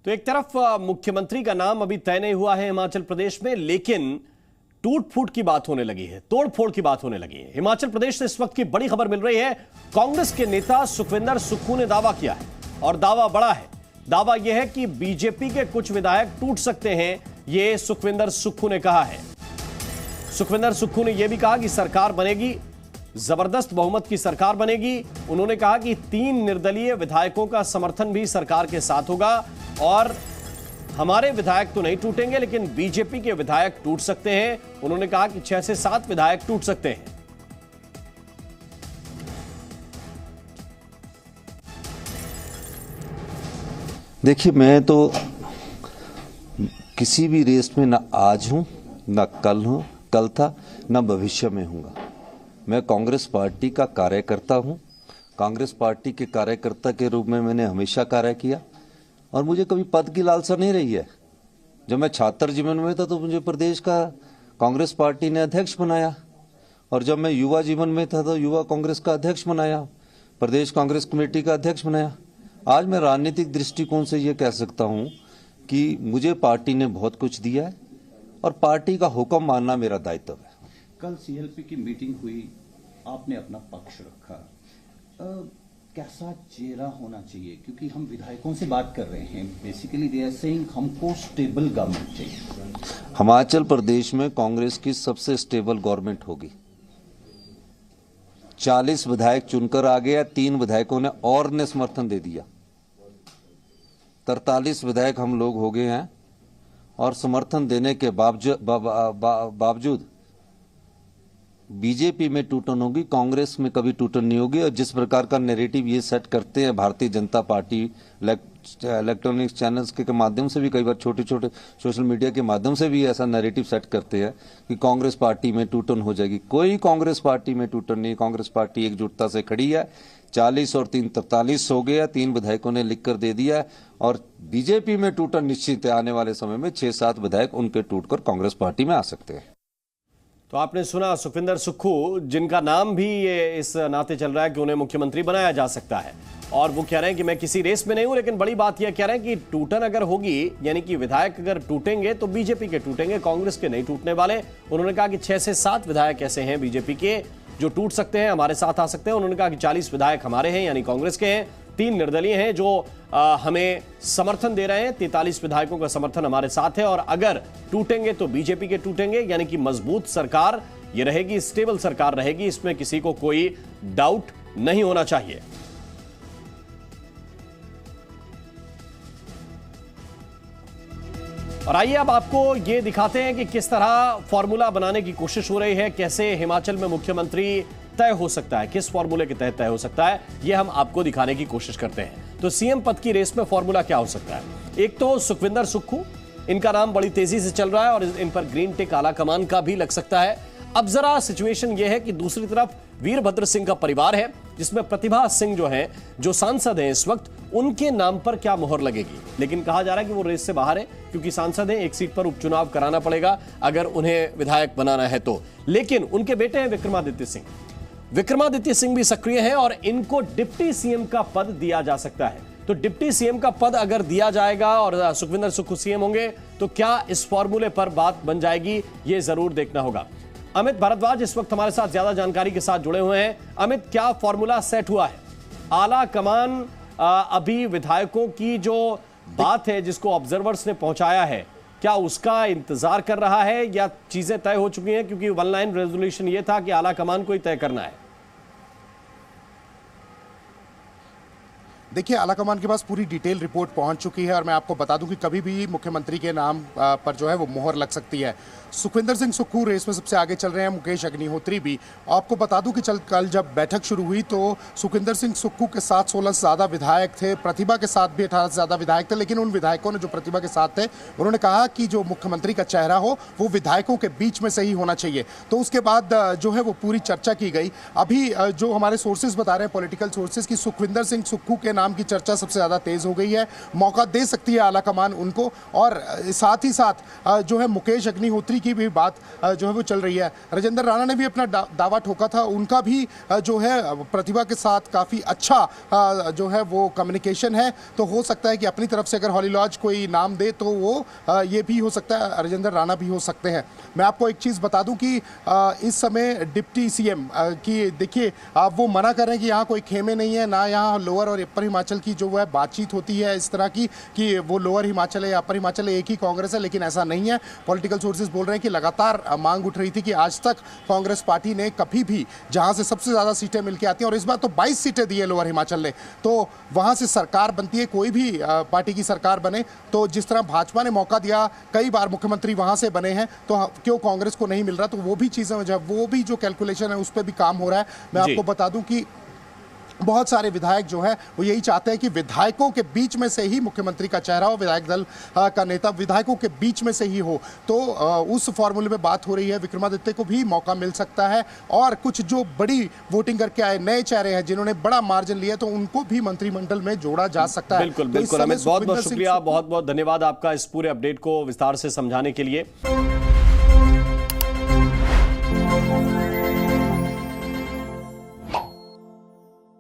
तो एक तरफ मुख्यमंत्री का नाम अभी तय नहीं हुआ है हिमाचल प्रदेश में, लेकिन टूट फूट की बात होने लगी है, तोड़ फोड़ की बात होने लगी है। हिमाचल प्रदेश से इस वक्त की बड़ी खबर मिल रही है। कांग्रेस के नेता सुखविंदर सुक्खू ने दावा किया है और दावा बड़ा है। दावा यह है कि बीजेपी के कुछ विधायक टूट सकते हैं, यह सुखविंदर सुक्खू ने कहा है। सुखविंदर सुक्खू ने यह भी कहा कि सरकार बनेगी, जबरदस्त बहुमत की सरकार बनेगी। उन्होंने कहा कि 3 निर्दलीय विधायकों का समर्थन भी सरकार के साथ होगा और हमारे विधायक तो नहीं टूटेंगे, लेकिन बीजेपी के विधायक टूट सकते हैं। उन्होंने कहा कि 6 से 7 विधायक टूट सकते हैं। देखिए, मैं तो किसी भी रेस में ना आज हूं, ना कल था, ना भविष्य में हूंगा। मैं कांग्रेस पार्टी का कार्यकर्ता हूं। कांग्रेस पार्टी के कार्यकर्ता के रूप में मैंने हमेशा कार्य किया और मुझे कभी पद की लालसा नहीं रही है। जब मैं छात्र जीवन में था तो मुझे प्रदेश का कांग्रेस पार्टी ने अध्यक्ष बनाया और जब मैं युवा जीवन में था तो युवा कांग्रेस का अध्यक्ष बनाया, प्रदेश कांग्रेस कमेटी का अध्यक्ष बनाया। आज मैं राजनीतिक दृष्टिकोण से ये कह सकता हूँ कि मुझे पार्टी ने बहुत कुछ दिया है और पार्टी का हुक्म मानना मेरा दायित्व है। कल सीएलपी की मीटिंग हुई, आपने अपना पक्ष रखा। कैसा चेहरा होना चाहिए, क्योंकि हम विधायकों से बात कर रहे हैं, बेसिकली दे आर सेइंग हमको स्टेबल गवर्नमेंट चाहिए। हिमाचल प्रदेश में कांग्रेस की सबसे स्टेबल गवर्नमेंट होगी। 40 विधायक चुनकर आ गया, 3 विधायकों ने और ने समर्थन दे दिया। 43 विधायक हम लोग हो गए हैं और समर्थन देने के बावजूद बीजेपी में टूटन होगी, कांग्रेस में कभी टूटन नहीं होगी। और जिस प्रकार का नैरेटिव ये सेट करते हैं Bharatiya Janata party electronic channels के माध्यम से भी, कई बार छोटे छोटे सोशल मीडिया के माध्यम से भी ऐसा नैरेटिव सेट करते हैं कि कांग्रेस पार्टी में टूटन हो जाएगी। कोई कांग्रेस पार्टी में टूटन नहीं। कांग्रेस पार्टी एकजुटता से खड़ी है। 40 और 3 43 हो गया, 3 विधायकों ने लिखकर दे दिया है और बीजेपी में टूटन निश्चित है। आने वाले समय में 6-7 विधायक उनके टूटकर कांग्रेस पार्टी में आ सकते हैं। तो आपने सुना सुखविंदर सुक्खू, जिनका नाम भी ये इस नाते चल रहा है कि उन्हें मुख्यमंत्री बनाया जा सकता है, और वो कह रहे हैं कि मैं किसी रेस में नहीं हूं, लेकिन बड़ी बात यह कह रहे हैं कि टूटन अगर होगी, यानी कि विधायक अगर टूटेंगे तो बीजेपी के टूटेंगे, कांग्रेस के नहीं टूटने वाले। उन्होंने कहा कि 6 से 7 विधायक ऐसे हैं बीजेपी के जो टूट सकते हैं, हमारे साथ आ सकते हैं। उन्होंने कहा कि 40 विधायक हमारे हैं, यानी कांग्रेस के हैं, 3 निर्दलीय हैं जो हमें समर्थन दे रहे हैं। 43 विधायकों का समर्थन हमारे साथ है और अगर टूटेंगे तो बीजेपी के टूटेंगे, यानी कि मजबूत सरकार ये रहेगी, स्टेबल सरकार रहेगी, इसमें किसी को कोई डाउट नहीं होना चाहिए। और आइए अब आपको ये दिखाते हैं कि किस तरह फॉर्मूला बनाने की कोशिश हो रही है, कैसे हिमाचल में मुख्यमंत्री तय हो सकता है, किस फॉर्मूले के तहत तय हो सकता है, यह हम आपको दिखाने की कोशिश करते हैं। तो सीएम पद की रेस में फॉर्मूला क्या हो सकता है? एक तो सुखविंदर सुक्खू, इनका नाम बड़ी तेजी से चल रहा है और इन पर ग्रीन टिक आला कमान का भी लग सकता है। अब जरा सिचुएशन यह है कि दूसरी तरफ वीरभद्र सिंह का परिवार है, जिसमें प्रतिभा सिंह जो है, जो सांसद हैं इस वक्त, उनके नाम पर क्या मोहर लगेगी। लेकिन कहा जा रहा है कि वो रेस से बाहर है, क्योंकि सांसद हैं, एक सीट पर उपचुनाव कराना पड़ेगा अगर उन्हें विधायक बनाना है तो। लेकिन उनके बेटे हैं विक्रमादित्य सिंह। विक्रमादित्य सिंह भी सक्रिय हैं और इनको डिप्टी सीएम का पद दिया जा सकता है। तो डिप्टी सीएम का पद अगर दिया जाएगा और सुखविंदर सुक्खू सीएम होंगे तो क्या इस फॉर्मूले पर बात बन जाएगी, यह जरूर देखना होगा। अमित भारद्वाज इस वक्त हमारे साथ ज्यादा जानकारी के साथ जुड़े हुए हैं। अमित, क्या फॉर्मूला सेट हुआ है? आला कमान अभी विधायकों की जो बात है, जिसको ऑब्जर्वर्स ने पहुंचाया है, क्या उसका इंतजार कर रहा है या चीजें तय हो चुकी हैं? क्योंकि 1 लाइन रेजोल्यूशन यह था कि आला कमान को ही तय करना है। देखिए, आलाकमान के पास पूरी डिटेल रिपोर्ट पहुंच चुकी है और मैं आपको बता दूं कि कभी भी मुख्यमंत्री के नाम पर जो है वो मोहर लग सकती है। सुखविंदर सिंह सुक्खू रेस में सबसे आगे चल रहे हैं, मुकेश अग्निहोत्री भी। आपको बता दूं कि कल जब बैठक शुरू हुई तो सुखविंदर सिंह सुक्खू के साथ 16 से ज़्यादा विधायक थे, प्रतिभा के साथ भी 18 से ज़्यादा विधायक थे। लेकिन उन विधायकों ने, जो प्रतिभा के साथ थे, उन्होंने कहा कि जो मुख्यमंत्री का चेहरा हो वो विधायकों के बीच में से ही होना चाहिए। तो उसके बाद जो है वो पूरी चर्चा की गई। अभी जो हमारे सोर्सेज बता रहे हैं, पॉलिटिकल सोर्सेज, की सुखविंदर सिंह सुक्खू के नाम की चर्चा सबसे ज्यादा तेज हो गई है। मौका दे सकती है आलाकमान उनको, और साथ ही साथ जो है मुकेश अग्निहोत्री की भी बात जो है वो चल रही है। राजेंद्र राणा ने भी अपना दावा ठोका था, उनका भी जो है प्रतिभा के साथ काफी अच्छा जो है वो कम्युनिकेशन है, तो हो सकता है कि अपनी तरफ से अगर हॉली लॉज कोई नाम दे तो वो ये भी हो सकता है, राजेंद्र राणा भी हो सकते हैं। मैं आपको एक चीज बता दूं कि इस समय डिप्टी सीएम की देखिए आप वो मना कर रहे हैं कि यहाँ कोई खेमे नहीं है, ना यहाँ लोअर और अपर हिमाचल की जो है बातचीत होती है इस तरह की कि वो लोअर हिमाचल है या अपर हिमाचल है एक ही कांग्रेस है, लेकिन ऐसा नहीं है। पॉलिटिकल सोर्सेज बोल रहे हैं कि लगातार मांग उठ रही थी कि आज तक कांग्रेस पार्टी ने कभी भी जहां से सबसे ज्यादा सीटें मिलकर आती हैं, और इस बार तो 22 सीटें दी है लोअर हिमाचल ने, तो वहां से सरकार बनती है, कोई भी पार्टी की सरकार बने, तो जिस तरह भाजपा ने मौका दिया, कई बार मुख्यमंत्री वहां से बने हैं, तो क्यों कांग्रेस को नहीं मिल रहा? तो वो भी चीजें वो भी जो कैलकुलेशन है उस पर भी काम हो रहा है। मैं आपको बता दूं कि बहुत सारे विधायक जो है वो यही चाहते हैं कि विधायकों के बीच में से ही मुख्यमंत्री का चेहरा हो, विधायक दल का नेता विधायकों के बीच में से ही हो, तो उस फॉर्मूले में बात हो रही है। विक्रमादित्य को भी मौका मिल सकता है, और कुछ जो बड़ी वोटिंग करके आए नए चेहरे हैं जिन्होंने बड़ा मार्जिन लिया, तो उनको भी मंत्रिमंडल में जोड़ा जा सकता है। बिल्कुल बिल्कुल अमित, बहुत बहुत शुक्रिया, बहुत बहुत धन्यवाद आपका इस पूरे अपडेट को विस्तार से समझाने के लिए।